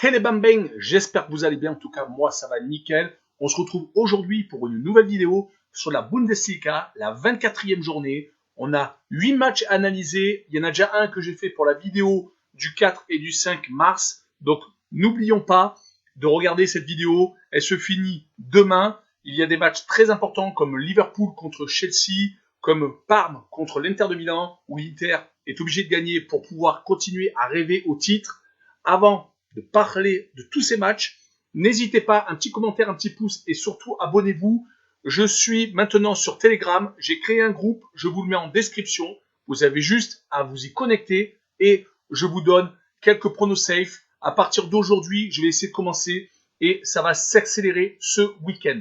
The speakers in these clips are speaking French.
Hey les bang, j'espère que vous allez bien, en tout cas moi ça va nickel. On se retrouve aujourd'hui pour une nouvelle vidéo sur la Bundesliga, la 24e journée. On a 8 matchs analysés, il y en a déjà un que j'ai fait pour la vidéo du 4 et du 5 mars. Donc n'oublions pas de regarder cette vidéo, elle se finit demain. Il y a des matchs très importants comme Liverpool contre Chelsea, comme Parme contre l'Inter de Milan, où l'Inter est obligé de gagner pour pouvoir continuer à rêver au titre. Avant de parler de tous ces matchs, n'hésitez pas, un petit commentaire, un petit pouce et surtout abonnez-vous. Je suis maintenant sur Telegram, j'ai créé un groupe, je vous le mets en description. Vous avez juste à vous y connecter et je vous donne quelques pronos safe. À partir d'aujourd'hui, je vais essayer de commencer et ça va s'accélérer ce week-end.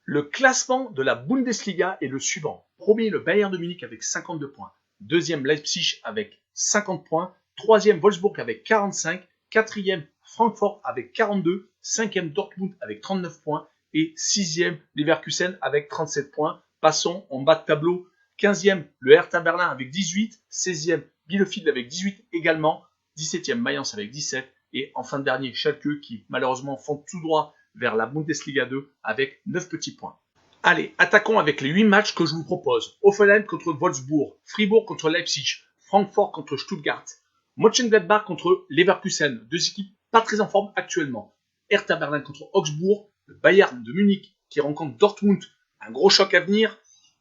Le classement de la Bundesliga est le suivant. Premier, le Bayern de Munich avec 52 points. Deuxième, Leipzig avec 50 points. Troisième, Wolfsburg avec 45. Quatrième, Francfort avec 42. Cinquième, Dortmund avec 39 points. Et sixième, Leverkusen avec 37 points. Passons en bas de tableau. 15e, le Hertha Berlin avec 18. 16e, Bielefeld avec 18 également. 17e, Mayence avec 17. Et en fin de dernier, Schalke qui malheureusement font tout droit vers la Bundesliga 2 avec 9 petits points. Allez, attaquons avec les 8 matchs que je vous propose. Hoffenheim contre Wolfsburg, Fribourg contre Leipzig, Francfort contre Stuttgart, Mönchengladbach contre Leverkusen, deux équipes pas très en forme actuellement. Hertha Berlin contre Augsbourg, le Bayern de Munich qui rencontre Dortmund, un gros choc à venir,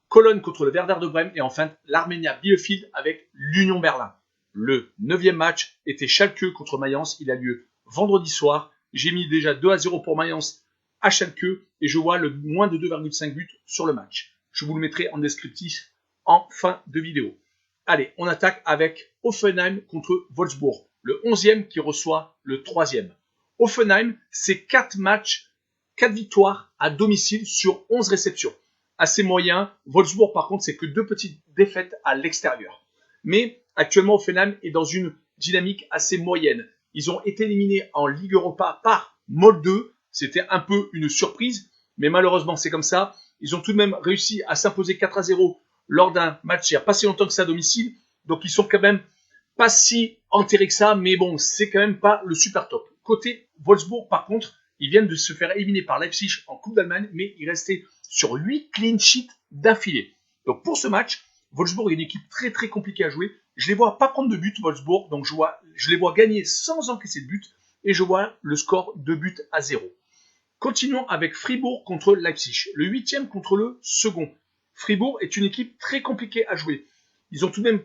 Cologne contre le Werder de Brême et enfin l'Arminia Bielefeld avec l'Union Berlin. Le 9e match était Schalke contre Mayence, il a lieu vendredi soir. J'ai mis déjà 2-0 pour Mayence à Schalke et je vois le moins de 2,5 buts sur le match. Je vous le mettrai en descriptif en fin de vidéo. Allez, on attaque avec Hoffenheim contre Wolfsburg, le 11e qui reçoit le 3e. Hoffenheim, c'est 4 matchs, 4 victoires à domicile sur 11 réceptions. Assez moyen. Wolfsburg, par contre, c'est que 2 petites défaites à l'extérieur. Mais actuellement, Hoffenheim est dans une dynamique assez moyenne. Ils ont été éliminés en Ligue Europa par Molde. C'était un peu une surprise, mais malheureusement, c'est comme ça. Ils ont tout de même réussi à s'imposer 4-0 lors d'un match il n'y a pas si longtemps que ça à domicile. Donc, ils sont quand même pas si enterrés que ça, mais bon, c'est quand même pas le super top. Côté Wolfsburg, par contre, ils viennent de se faire éliminer par Leipzig en Coupe d'Allemagne, mais ils restaient sur 8 clean sheets d'affilée. Donc, pour ce match, Wolfsburg est une équipe très très compliquée à jouer. Je les vois pas prendre de but, Wolfsburg, donc je les vois gagner sans encaisser de but et je vois le score 2-0. Continuons avec Fribourg contre Leipzig, le 8e contre le second. Fribourg est une équipe très compliquée à jouer. Ils ont tout de même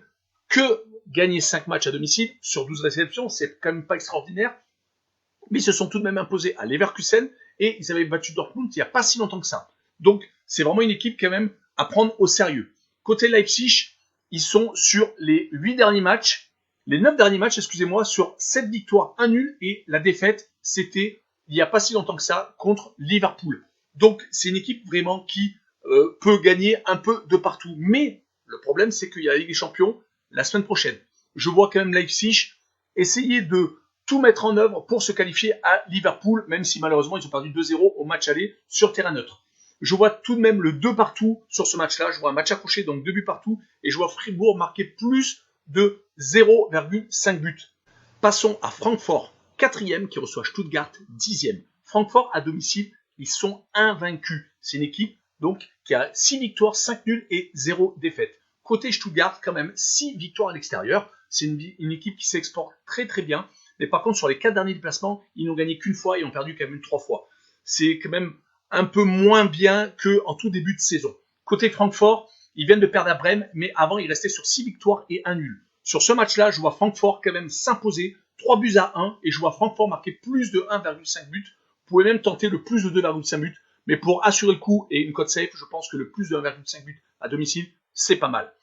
que gagné 5 matchs à domicile sur 12 réceptions, c'est quand même pas extraordinaire, mais ils se sont tout de même imposés à Leverkusen et ils avaient battu Dortmund il n'y a pas si longtemps que ça. Donc c'est vraiment une équipe quand même à prendre au sérieux. Côté Leipzig, ils sont sur les 9 derniers matchs, excusez-moi, sur 7 victoires, 1 nul et la défaite, c'était il n'y a pas si longtemps que ça contre Liverpool. Donc c'est une équipe vraiment qui peut gagner un peu de partout. Mais le problème, c'est qu'il y a la Ligue des Champions la semaine prochaine. Je vois quand même Leipzig essayer de tout mettre en œuvre pour se qualifier à Liverpool, même si malheureusement ils ont perdu 2-0 au match aller sur terrain neutre. Je vois tout de même le 2 partout sur ce match-là. Je vois un match accroché, donc 2 buts partout. Et je vois Fribourg marquer plus de 0,5 buts. Passons à Francfort, 4e qui reçoit Stuttgart, 10e. Francfort à domicile, ils sont invaincus. C'est une équipe donc qui a 6 victoires, 5 nuls et 0 défaite. Côté Stuttgart, quand même 6 victoires à l'extérieur. C'est une équipe qui s'exporte très très bien. Mais par contre, sur les 4 derniers déplacements, ils n'ont gagné qu'une fois et ont perdu quand même 3 fois. C'est quand même un peu moins bien qu'en tout début de saison. Côté Francfort, ils viennent de perdre à Brême, mais avant, ils restaient sur 6 victoires et 1 nul. Sur ce match-là, je vois Francfort quand même s'imposer 3-1 et je vois Francfort marquer plus de 1,5 buts. Vous pouvez même tenter le plus de 2,5 buts, mais pour assurer le coup et une cote safe, je pense que le plus de 1,5 buts à domicile, c'est pas mal.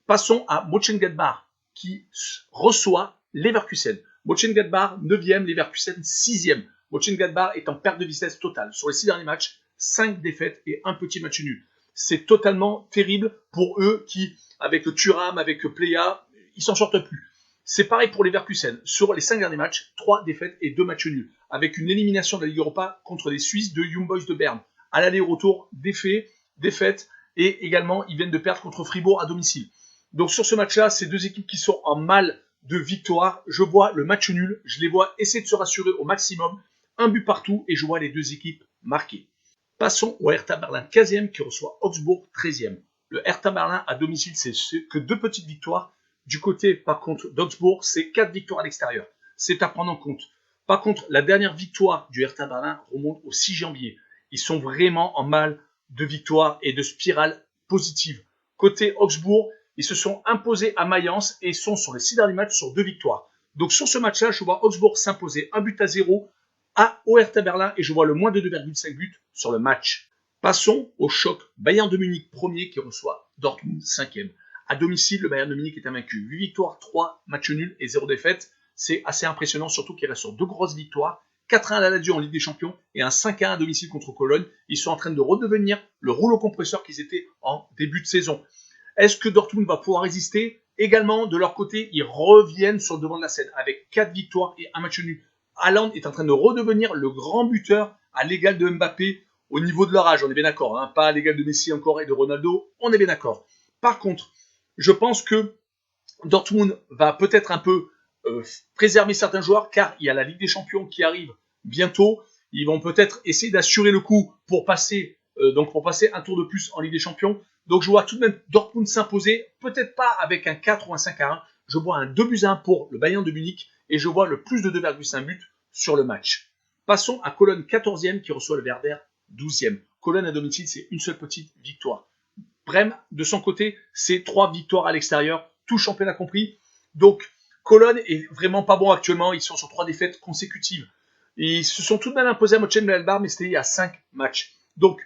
Passons à Mönchengladbach qui reçoit Leverkusen. Mönchengladbach 9e, Leverkusen 6e. Mönchengladbach est en perte de vitesse totale. Sur les 6 derniers matchs, 5 défaites et un petit match nul. C'est totalement terrible pour eux qui, avec Thuram, avec Plea, ils s'en sortent plus. C'est pareil pour Leverkusen. Sur les 5 derniers matchs, 3 défaites et 2 matchs nuls. Avec une élimination de la Ligue Europa contre les Suisses de Young Boys de Berne. À l'aller-retour, défaites et également ils viennent de perdre contre Fribourg à domicile. Donc sur ce match-là, c'est deux équipes qui sont en mal de victoire. Je vois le match nul. Je les vois essayer de se rassurer au maximum. Un but partout et je vois les deux équipes marquées. Passons au Hertha Berlin 15e qui reçoit Augsbourg 13e. Le Hertha Berlin à domicile, c'est que 2 petites victoires. Du côté, par contre, d'Augsbourg, c'est 4 victoires à l'extérieur. C'est à prendre en compte. Par contre, la dernière victoire du Hertha Berlin remonte au 6 janvier. Ils sont vraiment en mal de victoire et de spirale positive. Côté Augsbourg, ils se sont imposés à Mayence et sont sur les 6 derniers matchs sur 2 victoires. Donc sur ce match-là, je vois Augsbourg s'imposer 1-0 au Hertha Berlin et je vois le moins de 2,5 buts sur le match. Passons au choc Bayern de Munich premier qui reçoit Dortmund 5e. À domicile, le Bayern de Munich est invaincu. 8 victoires, 3 matchs nuls et 0 défaite. C'est assez impressionnant, surtout qu'il reste sur 2 grosses victoires. 4-1 à la Lazio en Ligue des Champions et un 5-1 à domicile contre Cologne. Ils sont en train de redevenir le rouleau compresseur qu'ils étaient en début de saison. Est-ce que Dortmund va pouvoir résister? Également, de leur côté, ils reviennent sur le devant de la scène avec 4 victoires et un match nul. Haaland est en train de redevenir le grand buteur à l'égal de Mbappé au niveau de leur âge. On est bien d'accord, hein, pas à l'égal de Messi encore et de Ronaldo. On est bien d'accord. Par contre, je pense que Dortmund va peut-être un peu préserver certains joueurs car il y a la Ligue des Champions qui arrive bientôt. Ils vont peut-être essayer d'assurer le coup pour passer un tour de plus en Ligue des Champions. Donc je vois tout de même Dortmund s'imposer, peut-être pas avec un 4 ou un 5-1. Je vois un 2-1 pour le Bayern de Munich et je vois le plus de 2,5 buts sur le match. Passons à Cologne 14e qui reçoit le Werder 12e. Cologne à domicile, c'est une seule petite victoire. Brême, de son côté, c'est 3 victoires à l'extérieur, tout championnat compris. Donc, Cologne est vraiment pas bon actuellement. Ils sont sur 3 défaites consécutives. Ils se sont tout de même imposés à Mönchengladbach, mais c'était il y a 5 matchs. Donc,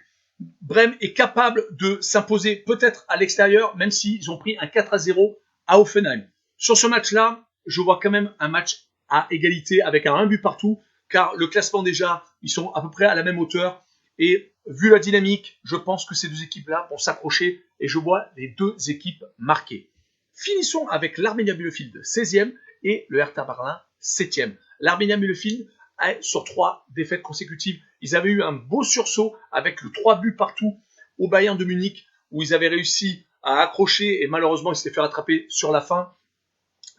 Brême est capable de s'imposer peut-être à l'extérieur, même s'ils ont pris un 4-0 à Hoffenheim. Sur ce match-là, je vois quand même un match à égalité avec un but partout, car le classement déjà, ils sont à peu près à la même hauteur. Et vu la dynamique, je pense que ces deux équipes-là vont s'accrocher et je vois les deux équipes marquées. Finissons avec l'Arminia Bielefeld 16e et le Hertha Berlin 7e. L'Arminia Bielefeld est sur 3 défaites consécutives. Ils avaient eu un beau sursaut avec le 3 buts partout au Bayern de Munich où ils avaient réussi à accrocher et malheureusement ils s'étaient fait rattraper sur la fin.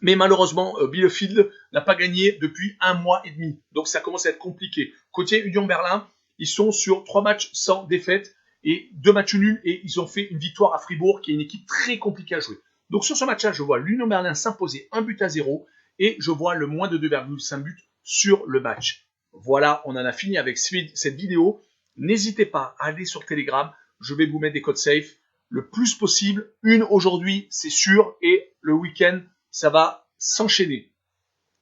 Mais malheureusement, Bielefeld n'a pas gagné depuis 1 mois et demi. Donc ça commence à être compliqué. Côté Union Berlin, ils sont sur 3 matchs sans défaite et 2 matchs nuls et ils ont fait une victoire à Fribourg qui est une équipe très compliquée à jouer. Donc sur ce match-là, je vois l'Union Berlin s'imposer 1-0 et je vois le moins de 2,5 buts sur le match. Voilà, on en a fini avec cette vidéo. N'hésitez pas à aller sur Telegram. Je vais vous mettre des codes safe le plus possible. Une aujourd'hui, c'est sûr, et le week-end, ça va s'enchaîner.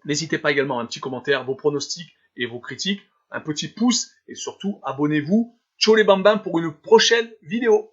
N'hésitez pas également à un petit commentaire, vos pronostics et vos critiques, un petit pouce et surtout abonnez-vous. Ciao les bambins pour une prochaine vidéo.